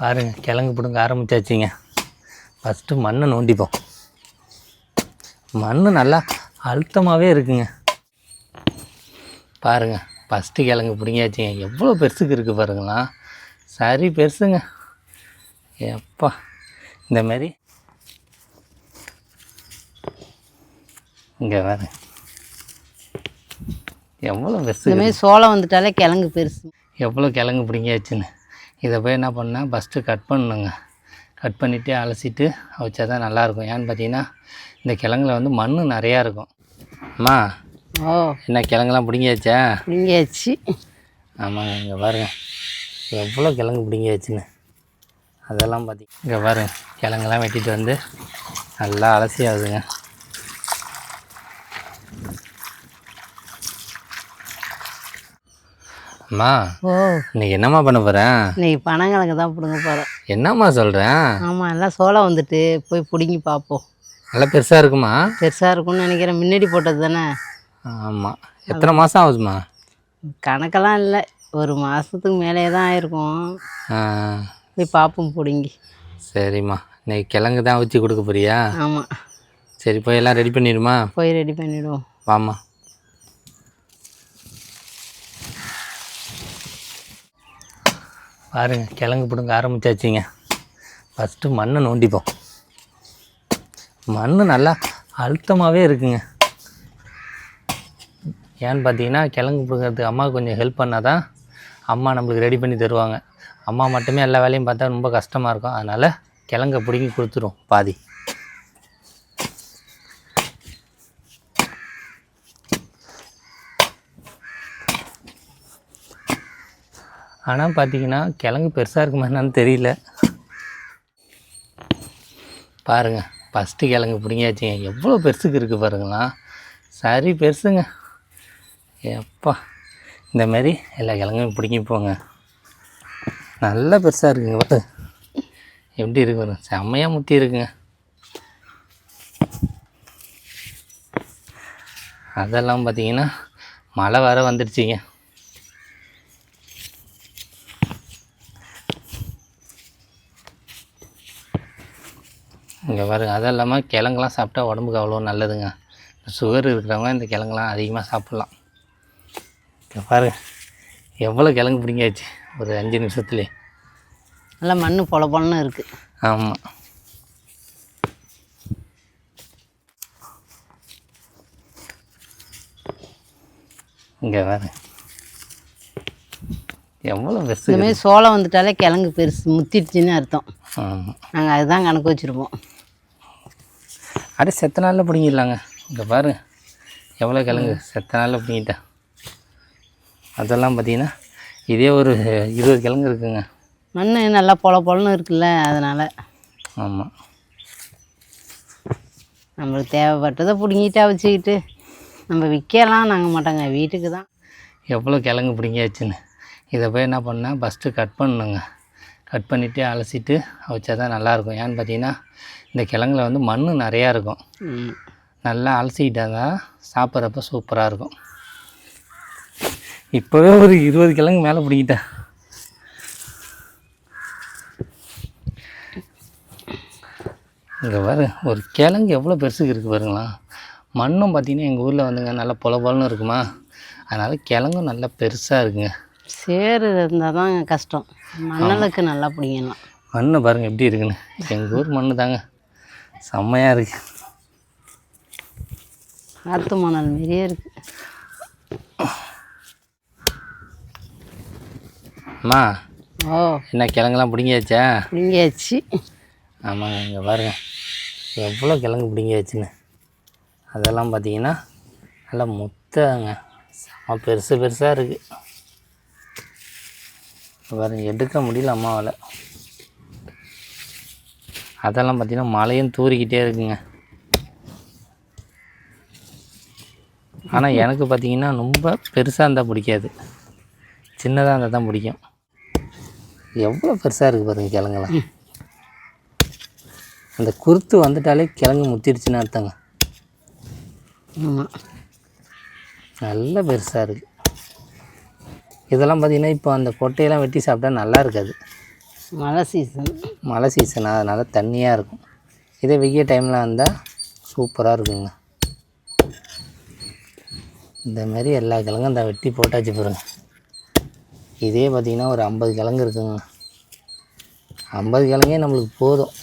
பாருங்கள், கிழங்கு பிடுங்க ஆரம்பித்தாச்சுங்க. ஃபஸ்ட்டு மண்ணை நோண்டிப்போம். மண் நல்லா அழுத்தமாகவே இருக்குங்க. பாருங்கள், ஃபஸ்ட்டு கிழங்கு பிடிங்கியாச்சுங்க. எவ்வளோ பெருசுக்கு இருக்குது பாருங்களா, சரி பெருசுங்க. எப்பா இந்த மாதிரி இங்கே வேறு எவ்வளோ பெருசு. இந்தமாரி சோளம் வந்துட்டாலே கிழங்கு பெருசு. எவ்வளோ கிழங்கு பிடிங்கியாச்சுன்னு. இதை போய் என்ன பண்ணால் ஃபஸ்ட்டு கட் பண்ணணுங்க. கட் பண்ணிவிட்டு அலசிட்டு வச்சா தான் நல்லாயிருக்கும். ஏன்னு பார்த்தீங்கன்னா இந்த கிழங்குல வந்து மண் நிறையா இருக்கும். அம்மா, ஓ என்ன கிழங்குலாம் பிடிங்கியாச்சா? பிடிங்கியாச்சு. ஆமாங்க, இங்கே பாருங்கள் எவ்வளோ கிழங்கு பிடிங்கியாச்சுன்னு. அதெல்லாம் இங்கே பாருங்கள், கிழங்கெல்லாம் வெட்டிட்டு வந்து நல்லா அலசி ஆகுதுங்க. அம்மா, ஓ இன்னைக்கு என்னம்மா பண்ண போகிறேன்? இன்னைக்கு பனங்கிழங்கு தான் பிடுங்க போகிறேன். என்னம்மா சொல்கிறேன்? ஆமாம், எல்லாம் சோளம் வந்துட்டு போய் பிடுங்கி பார்ப்போம். நல்லா பெருசாக இருக்குமா? பெருசாக இருக்கும்னு நினைக்கிறேன். முன்னாடி போட்டது தானே. ஆமாம். எத்தனை மாதம் ஆகுதுமா? கணக்கெல்லாம் இல்லை, ஒரு மாதத்துக்கு மேலே தான் ஆயிருக்கும். போய் பார்ப்போம் பிடுங்கி. சரிம்மா, இன்னைக்கு கிழங்கு தான் வச்சு கொடுக்க போறியா? ஆமாம். சரி, போய் எல்லாம் ரெடி பண்ணிடுமா? போய் ரெடி பண்ணிவிடுவோம். வாம்மா. பாருங்கள், கிழங்கு பிடுங்க ஆரம்பித்தாச்சுங்க. ஃபஸ்ட்டு மண்ணை நோண்டிப்போம். மண் நல்லா அழுத்தமாகவே இருக்குங்க. ஏன்னு பார்த்தீங்கன்னா கிழங்கு பிடுங்கிறதுக்கு அம்மாவுக்கு கொஞ்சம் ஹெல்ப் பண்ணால் தான் அம்மா நம்மளுக்கு ரெடி பண்ணி தருவாங்க. அம்மா மட்டுமே எல்லா வேலையும் பார்த்தா ரொம்ப கஷ்டமாக இருக்கும். அதனால் கிழங்கை பிடுங்கி கொடுத்துரும் பாதி. ஆனால் பார்த்தீங்கன்னா கிழங்கு பெருசாக இருக்குமா என்னன்னு தெரியல. பாருங்கள், ஃபஸ்ட்டு கிழங்கு பிடிங்கியாச்சுங்க. எவ்வளோ பெருசுக்கு இருக்குது பாருங்களா, சரி பெருசுங்க. எப்பா இந்த மாதிரி எல்லா கிழங்கும் பிடிங்கி போங்க. நல்லா பெருசாக இருக்குங்க. பார்த்து எப்படி இருக்கு பாருங்க, செம்மையாக முத்தி இருக்குங்க. அதெல்லாம் பார்த்தீங்கன்னா மழை வேறு வந்துடுச்சிங்க. இங்கே பாருங்கள், அது இல்லாமல் கிழங்குலாம் சாப்பிட்டா உடம்புக்கு அவ்வளோ நல்லதுங்க. சுகர் இருக்கிறவங்க இந்த கிழங்குலாம் அதிகமாக சாப்பிட்லாம். இங்கே பாருங்கள், எவ்வளோ கிழங்கு பிடிங்கியாச்சு ஒரு 5 நிமிஷத்துலேயே. நல்லா மண் பொல பொலன்னு இருக்குது. ஆமாம். இங்கே பாருங்க எவ்வளோ பெருசு. இந்தமாரி சோளம் வந்துட்டாலே கிழங்கு பெருசு முத்திடுச்சின்னு அர்த்தம். ஆமாம், நாங்கள் அதுதான் கணக்கு வச்சுருப்போம். அப்படியே செத்த நாளில் பிடிங்கிடலாங்க. இங்கே பாருங்க எவ்வளோ கிழங்கு செத்த நாளில் பிடிங்கிட்டேன். அதெல்லாம் பார்த்தீங்கன்னா இதே ஒரு 20 கிழங்கு இருக்குங்க. மண் நல்லா பொல பொலன்னு இருக்குல்ல, அதனால். ஆமாம், நம்மளுக்கு தேவைப்பட்டதை பிடுங்கிட்டா வச்சுக்கிட்டு நம்ம விற்கலாம் நாங்கள் மாட்டோங்க, வீட்டுக்கு தான். எவ்வளோ கிழங்கு பிடிங்கியாச்சுன்னு. இதை போய் என்ன பண்ணால் ஃபஸ்ட்டு கட் பண்ணணுங்க. கட் பண்ணிவிட்டு அலசிட்டு வச்சா தான் நல்லாயிருக்கும். ஏன்னு பார்த்தீங்கன்னா இந்த கிழங்குல வந்து மண் நிறையா இருக்கும். நல்லா அலசிக்கிட்டா தான் சாப்பிட்றப்ப சூப்பராக இருக்கும். இப்போவே ஒரு 20 கிழங்கு மேலே பிடிக்கிட்டேன். இங்கே பாரு, ஒரு கிழங்கு எவ்வளோ பெருசுக்கு இருக்குது பாருங்களா. மண்ணும் பார்த்திங்கன்னா எங்கள் ஊரில் வந்துங்க நல்லா பொல பொலன்னு இருக்குமா, அதனால் கிழங்கும் நல்லா பெருசாக இருக்குங்க. சேறு இருந்தால் தான் கஷ்டம், மணலுக்கு நல்லா பிடிங்கலாம். மண்ணை பாருங்கள் எப்படி இருக்குன்னு. எங்கள் ஊர் மண் தாங்க செம்மையாக இருக்குது. ஆற்று மணல் மாரியே இருக்குது. அம்மா, ஓ என்ன கிழங்குலாம் பிடிங்கியாச்சா? பிடிங்கியாச்சு. ஆமாங்க, இங்கே பாருங்கள் எவ்வளோ கிழங்கு பிடிங்கியாச்சுன்னு. அதெல்லாம் பார்த்தீங்கன்னா நல்லா முத்தாங்க, செம்ம பெருசு பெருசாக இருக்குது. பாருங்க, எடுக்க முடியல அம்மாவால். அதெல்லாம் பார்த்திங்கன்னா மழையும் தூரிக்கிட்டே இருக்குங்க. ஆனால் எனக்கு பார்த்திங்கன்னா ரொம்ப பெருசாக இருந்தால் பிடிக்காது, சின்னதாக இருந்தால் தான் பிடிக்கும். எவ்வளோ பெருசாக இருக்குது பாருங்கள் கிழங்குலாம். அந்த குருத்து வந்துட்டாலே கிழங்கு முத்திடுச்சுன்னு அர்த்தங்க. ஆமாம், நல்ல பெருசாக இருக்குது. இதெல்லாம் பார்த்திங்கன்னா இப்போ அந்த கொட்டையெல்லாம் வெட்டி சாப்பிட்டா நல்லா இருக்காது. மழை சீசன். மழை சீசன் அதனால் தண்ணியாக இருக்கும். இதே வெய்ய டைமில் வந்தால் சூப்பராக இருக்குங்க. இந்த மாதிரி எல்லா கிழங்கும் இந்த வெட்டி போட்டாச்சு பாருங்க. இதே பார்த்திங்கன்னா ஒரு 50 கிழங்கு இருக்குங்க. 50 கிழங்கே நம்மளுக்கு போதும்.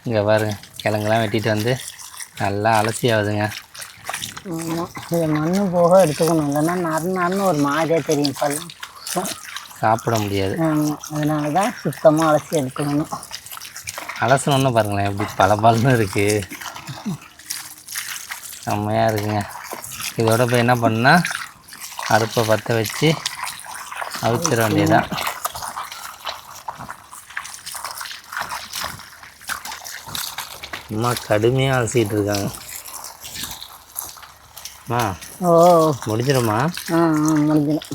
இங்கே பாருங்க, கிழங்கெல்லாம் வெட்டிட்டு வந்து நல்லா அலசி ஆகுதுங்க. ஆமாம், இதை மண்ணு போக எடுத்துக்கணும், இல்லைன்னா நறுன்னு ஒரு மாதிரியாக தெரியும் இப்போல்லாம். சாப்பிட முடியாது. அதனால தான் சுத்தமாக அலசி எடுத்துக்கணும். அலசணுன்னு பாருங்களேன் எப்படி பலன்னு இருக்குது, செம்மையாக இருக்குங்க. இதோட போய் என்ன பண்ணால் அடுப்பை பற்ற வச்சு அவிச்சிட வேண்டியதான். அம்மா கடுமையாக அலசிக்கிட்டு இருக்காங்க. அம்மா ஓ முடிஞ்சிடும்மா? முடிஞ்சிடும்.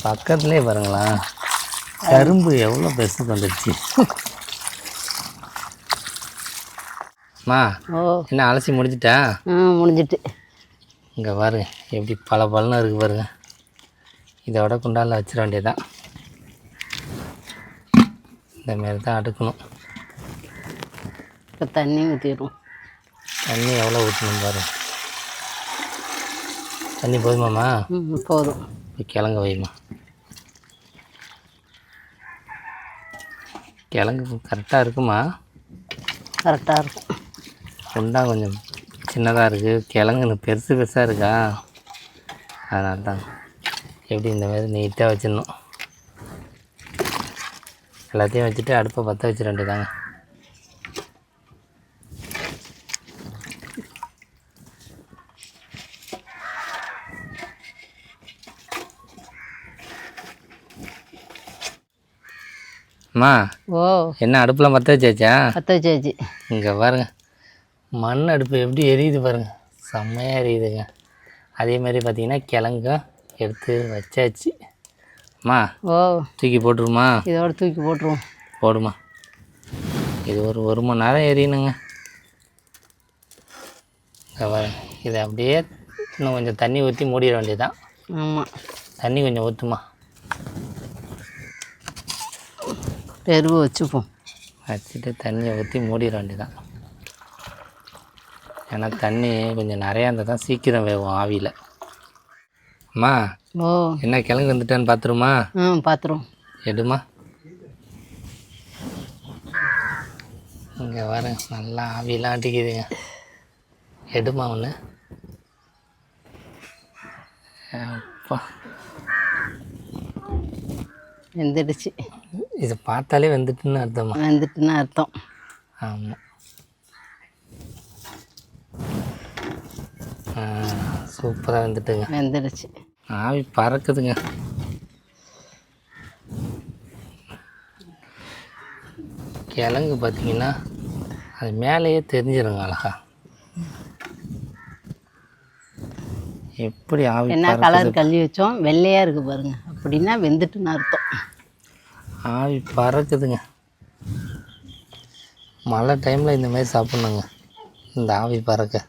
பக்கத்துலேயே பாருங்களா கரும்பு எவ்வளோ பெருசுக்கு வந்துடுச்சு. அம்மா என்ன அலசி முடிஞ்சிட்டா? முடிஞ்சிட்டு. இங்கே பாருங்க எப்படி பலன்னு இருக்குது பாருங்க. இதோட குண்டாலில் வச்சிட வேண்டியதான். இந்தமாரி தான் அடுக்கணும். இப்போ தண்ணி ஊற்றிடும். தண்ணி எவ்வளோ ஊற்றணும் பாருங்க. தண்ணி போதுமாம்மா? போதும். இப்போ கிழங்கு வைமா. கிழங்கு கரெக்டாக இருக்குமா? கரெக்டாக இருக்கும். குண்டா கொஞ்சம் சின்னதாக இருக்குது, கிழங்கு பெருசாக இருக்கா, அதனால தான். எப்படி இந்த மாதிரி நீட்டாக வச்சிடணும். எல்லாத்தையும் வச்சுட்டு அடுப்பை பற்ற வச்சிட வேண்டியதாங்க. அம்மா என்ன அடுப்பில் பற்ற வச்சாச்சா? பற்ற வச்சாச்சு. இங்கே பாருங்க மண் அடுப்பு எப்படி எரியுது பாருங்கள், செம்மையாக எரியுதுங்க. அதே மாதிரி பார்த்திங்கன்னா கிழங்கும் எடுத்து வச்சாச்சு. அம்மா தூக்கி போட்டுருமா? இதோட தூக்கி போட்டுருவோம். போடுமா. இது ஒரு மணி நேரம் எரியணுங்க. இதை அப்படியே இன்னும் கொஞ்சம் தண்ணி ஊற்றி மூடிட வேண்டியதுதான். ஆமாம், தண்ணி கொஞ்சம் ஊற்றுமா. பெருவு வச்சுப்போம். வச்சுட்டு தண்ணியை ஊற்றி மூடிட வேண்டியதான். ஏன்னா தண்ணி கொஞ்சம் நிறையா இருந்தால் தான் சீக்கிரம் வேகும் ஆவியில். அம்மா என்ன கிழங்கு வந்துட்டேன்னு பார்த்துருமா? பார்த்துருவோம். எடுமா. இங்கே வர நல்லா ஆவியெல்லாம் அடிக்குதுங்க. எடுமா ஒன்று. அப்பா வெந்துடுச்சு. இதை பார்த்தாலே வெந்துட்டுன்னு அர்த்தமா? வெந்துட்டுன்னு அர்த்தம். ஆமாம். சூப்பராக வெந்துட்டுங்க. வெந்துடுச்சு. ஆவி பறக்குதுங்க. கிழங்கு பார்த்தீங்கன்னா அது மேலேயே தெரிஞ்சிருங்க அழகா. எப்படி ஆவி என்ன கலர் கழுவி வச்சோம், வெள்ளையாக இருக்குது பாருங்க, அப்படின்னா வெந்துட்டுன்னு அர்த்தம். ஆவி பறக்குதுங்க. மழை டைமில் இந்த மாதிரி சாப்பிட்ணுங்க, இந்த ஆவி பறக்க.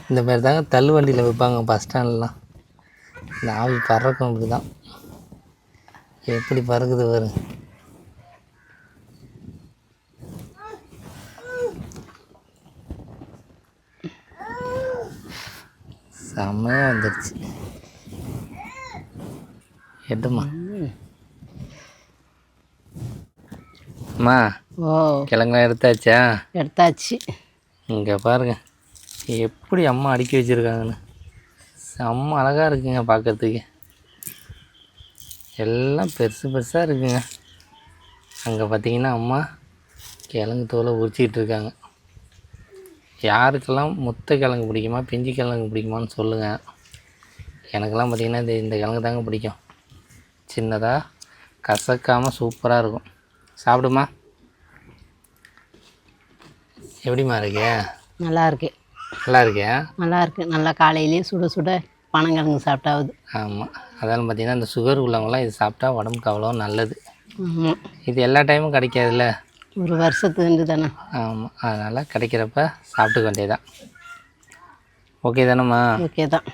இந்த மாதிரி தாங்க தள்ளு வண்டியில் வைப்பாங்க பஸ் ஸ்டாண்ட்லாம். இந்த ஆவி பறக்கும் அப்படி தான். எப்படி பறக்குது பாருங்க. செம்மையாக வந்துடுச்சு. எடுமா. அம்மா கிழங்கெல்லாம் எடுத்தாச்சா? எடுத்தாச்சு. இங்கே பாருங்க எப்படி அம்மா அடுக்கி வச்சுருக்காங்கன்னு. செம்ம அழகாக இருக்குங்க பார்க்குறதுக்கு. எல்லாம் பெருசாக இருக்குங்க. அங்கே பார்த்தீங்கன்னா அம்மா கிழங்கு தோலை உரிச்சிக்கிட்டு இருக்காங்க. யாருக்கெல்லாம் முத்த கிழங்கு பிடிக்குமா பிஞ்சு கிழங்கு பிடிக்குமான்னு சொல்லுங்கள். எனக்கெல்லாம் பார்த்திங்கன்னா இந்த கிழங்கு தாங்க பிடிக்கும். சின்னதாக கசக்காமல் சூப்பராக இருக்கும். சாப்பிடுமா. எப்படிமா இருக்கு? நல்லா இருக்கு. நல்லா இருக்கே. நல்லா இருக்கு. நல்லா காலையிலேயே சுட சுட பனங்கிழங்கு சாப்பிட்டாவது. ஆமாம், அதெல்லாம் பார்த்திங்கன்னா இந்த சுகர் உள்ளவங்களாம் இது சாப்பிட்டா உடம்புக்கு அவ்வளோ நல்லது. ஆமாம், இது எல்லா டைமும் கிடைக்காதுல்ல. ஒரு வருஷத்துக்கு தானே. ஆமாம், அதனால் கிடைக்கிறப்ப சாப்பிட்டுக்க வேண்டியதான். ஓகே தானேம்மா? ஓகே தான்.